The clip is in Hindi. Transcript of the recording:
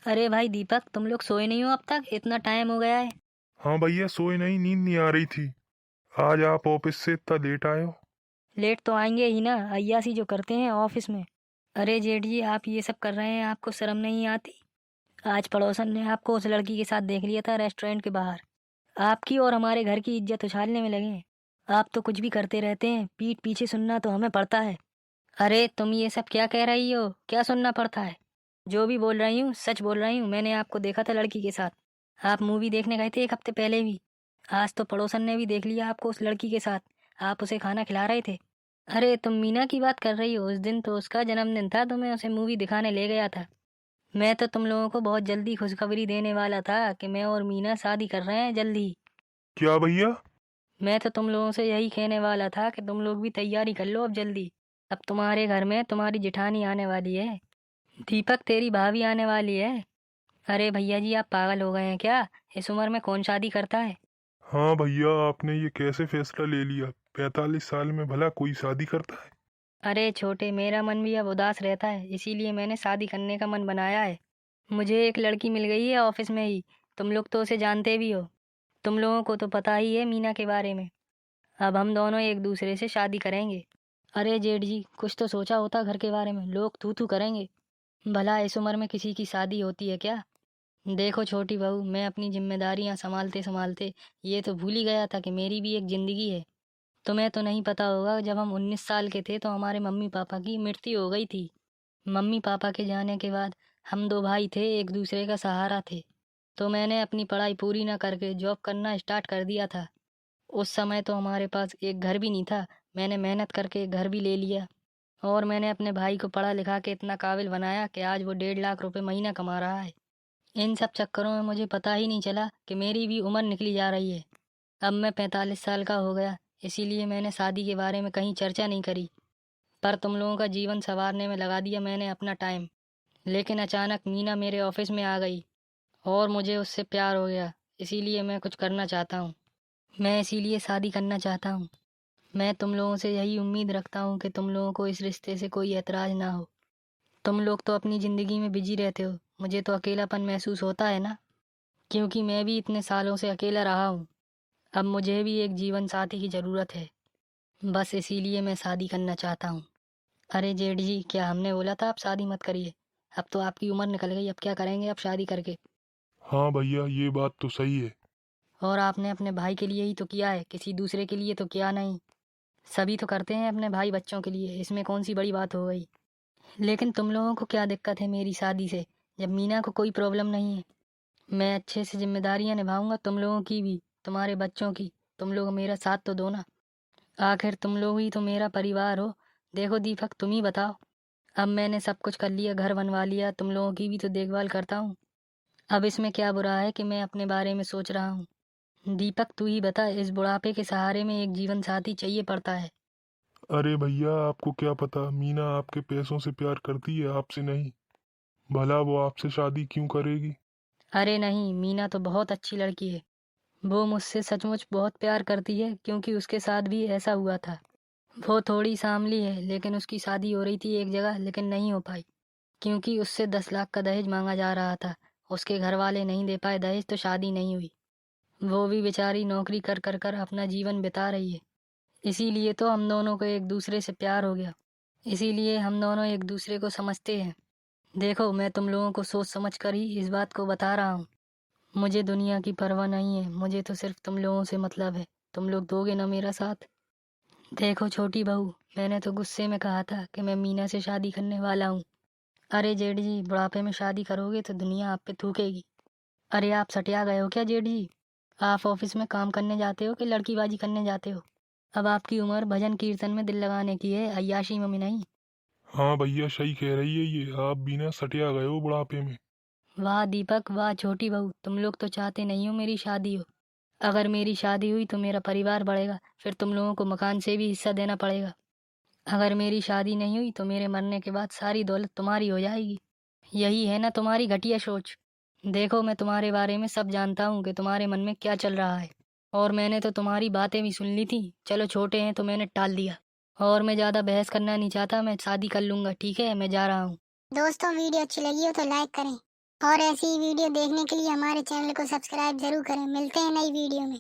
अरे भाई दीपक, तुम लोग सोए नहीं हो अब तक? इतना टाइम हो गया है। हाँ भैया, सोए नहीं, नींद नहीं आ रही थी। आज आप ऑफिस से इतना लेट आए हो? लेट तो आएंगे ही ना, अय्यासी जो करते हैं ऑफिस में। अरे जेठ जी, आप ये सब कर रहे हैं, आपको शर्म नहीं आती? आज पड़ोसन ने आपको उस लड़की के साथ देख लिया था रेस्टोरेंट के बाहर। आपकी और हमारे घर की इज्जत उछालने में लगे हैं। आप तो कुछ भी करते रहते हैं, पीठ पीछे सुनना तो हमें पड़ता है। अरे तुम ये सब क्या कह रही हो? क्या सुनना पड़ता है? जो भी बोल रही हूँ सच बोल रही हूँ। मैंने आपको देखा था लड़की के साथ। आप मूवी देखने गए थे एक हफ्ते पहले भी। आज तो पड़ोसन ने भी देख लिया आपको उस लड़की के साथ। आप उसे खाना खिला रहे थे। अरे तुम मीना की बात कर रही हो? उस दिन तो उसका जन्मदिन था, तो मैं उसे मूवी दिखाने ले गया था। मैं तो तुम लोगों को बहुत जल्दी खुशखबरी देने वाला था कि मैं और मीना शादी कर रहे हैं जल्दी। क्या भैया? मैं तो तुम लोगों से यही कहने वाला था कि तुम लोग भी तैयारी कर लो अब जल्दी। अब तुम्हारे घर में तुम्हारी जेठानी आने वाली है। दीपक, तेरी भाभी आने वाली है। अरे भैया जी, आप पागल हो गए हैं क्या? इस उम्र में कौन शादी करता है? हाँ भैया, आपने ये कैसे फैसला ले लिया? 45 साल में भला कोई शादी करता है? अरे छोटे, मेरा मन भी अब उदास रहता है, इसीलिए मैंने शादी करने का मन बनाया है। मुझे एक लड़की मिल गई है ऑफिस में ही। तुम लोग तो उसे जानते भी हो। तुम लोगों को तो पता ही है मीना के बारे में। अब हम दोनों एक दूसरे से शादी करेंगे। अरे जेठ जी, कुछ तो सोचा होता घर के बारे में, लोग थू थू करेंगे। भला इस उम्र में किसी की शादी होती है क्या? देखो छोटी बहू, मैं अपनी जिम्मेदारियां संभालते संभालते ये तो भूल ही गया था कि मेरी भी एक जिंदगी है। तुम्हें तो नहीं पता होगा, जब हम 19 साल के थे तो हमारे मम्मी पापा की मृत्यु हो गई थी। मम्मी पापा के जाने के बाद हम दो भाई थे, एक दूसरे का सहारा थे। तो मैंने अपनी पढ़ाई पूरी ना करके जॉब करना स्टार्ट कर दिया था। उस समय तो हमारे पास एक घर भी नहीं था। मैंने मेहनत करके एक घर भी ले लिया। और मैंने अपने भाई को पढ़ा लिखा के इतना काबिल बनाया कि आज वो 1.5 लाख रुपए महीना कमा रहा है। इन सब चक्करों में मुझे पता ही नहीं चला कि मेरी भी उम्र निकली जा रही है। अब मैं 45 साल का हो गया। इसीलिए मैंने शादी के बारे में कहीं चर्चा नहीं करी। पर तुम लोगों का जीवन संवारने में लगा दिया मैंने अपना टाइम। लेकिन अचानक मीना मेरे ऑफिस में आ गई और मुझे उससे प्यार हो गया। इसीलिए मैं कुछ करना चाहता हूँ। मैं इसीलिए शादी करना चाहता हूँ। मैं तुम लोगों से यही उम्मीद रखता हूँ कि तुम लोगों को इस रिश्ते से कोई एतराज़ ना हो। तुम लोग तो अपनी ज़िंदगी में बिजी रहते हो, मुझे तो अकेलापन महसूस होता है ना। क्योंकि मैं भी इतने सालों से अकेला रहा हूँ। अब मुझे भी एक जीवन साथी की ज़रूरत है। बस इसीलिए मैं शादी करना चाहता हूँ। अरे जेठ जी, क्या हमने बोला था आप शादी मत करिए? अब तो आपकी उम्र निकल गई, अब क्या करेंगे आप शादी करके? हाँ भैया, ये बात तो सही है। और आपने अपने भाई के लिए ही तो किया है, किसी दूसरे के लिए तो किया नहीं। सभी तो करते हैं अपने भाई बच्चों के लिए, इसमें कौन सी बड़ी बात हो गई? लेकिन तुम लोगों को क्या दिक्कत है मेरी शादी से, जब मीना को कोई प्रॉब्लम नहीं है? मैं अच्छे से जिम्मेदारियां निभाऊंगा, तुम लोगों की भी, तुम्हारे बच्चों की। तुम लोग मेरा साथ तो दो ना। आखिर तुम लोग ही तो मेरा परिवार हो। देखो दीपक, तुम ही बताओ। अब मैंने सब कुछ कर लिया, घर बनवा लिया, तुम लोगों की भी तो देखभाल करता हूँ। अब इसमें क्या बुरा है कि मैं अपने बारे में सोच रहा हूँ? दीपक, तू ही बता, इस बुढ़ापे के सहारे में एक जीवन साथी चाहिए पड़ता है। अरे भैया, आपको क्या पता, मीना आपके पैसों से प्यार करती है, आपसे नहीं। भला वो आपसे शादी क्यों करेगी? अरे नहीं, मीना तो बहुत अच्छी लड़की है। वो मुझसे सचमुच बहुत प्यार करती है, क्योंकि उसके साथ भी ऐसा हुआ था। वो थोड़ी सांवली है, लेकिन उसकी शादी हो रही थी एक जगह, लेकिन नहीं हो पाई। क्योंकि उससे 10 लाख का दहेज मांगा जा रहा था। उसके घर वाले नहीं दे पाए दहेज, तो शादी नहीं हुई। वो भी बेचारी नौकरी कर कर कर अपना जीवन बिता रही है। इसीलिए तो हम दोनों को एक दूसरे से प्यार हो गया। इसीलिए हम दोनों एक दूसरे को समझते हैं। देखो, मैं तुम लोगों को सोच समझ कर ही इस बात को बता रहा हूँ। मुझे दुनिया की परवाह नहीं है, मुझे तो सिर्फ तुम लोगों से मतलब है। तुम लोग दोगे ना मेरा साथ? देखो छोटी बहू, मैंने तो गुस्से में कहा था कि मैं मीना से शादी करने वाला हूँ। अरे जेठ जी, बुढ़ापे में शादी करोगे तो दुनिया आप पे थूकेगी। अरे आप सटिया गए हो क्या जेठ जी? आप ऑफिस में काम करने जाते हो कि लड़कीबाजी करने जाते हो? अब आपकी उम्र भजन कीर्तन में दिल लगाने की है, अय्याशी में नहीं। हाँ भैया, सही कह रही है ये, आप भी ना सटिया गए हो बुढ़ापे में। वाह दीपक, वाह छोटी बहू, तुम लोग तो चाहते नहीं हो मेरी शादी हो। अगर मेरी शादी हुई तो मेरा परिवार बढ़ेगा, फिर तुम लोगों को मकान से भी हिस्सा देना पड़ेगा। अगर मेरी शादी नहीं हुई तो मेरे मरने के बाद सारी दौलत तुम्हारी हो जाएगी। यही है ना तुम्हारी घटिया सोच? देखो, मैं तुम्हारे बारे में सब जानता हूँ कि तुम्हारे मन में क्या चल रहा है। और मैंने तो तुम्हारी बातें भी सुन ली थी। चलो, छोटे हैं तो मैंने टाल दिया। और मैं ज़्यादा बहस करना नहीं चाहता, मैं शादी कर लूँगा, ठीक है? मैं जा रहा हूँ। दोस्तों, वीडियो अच्छी लगी हो तो लाइक करें। और ऐसी ही वीडियो देखने के लिए हमारे चैनल को सब्सक्राइब जरूर करें। मिलते हैं नई वीडियो में।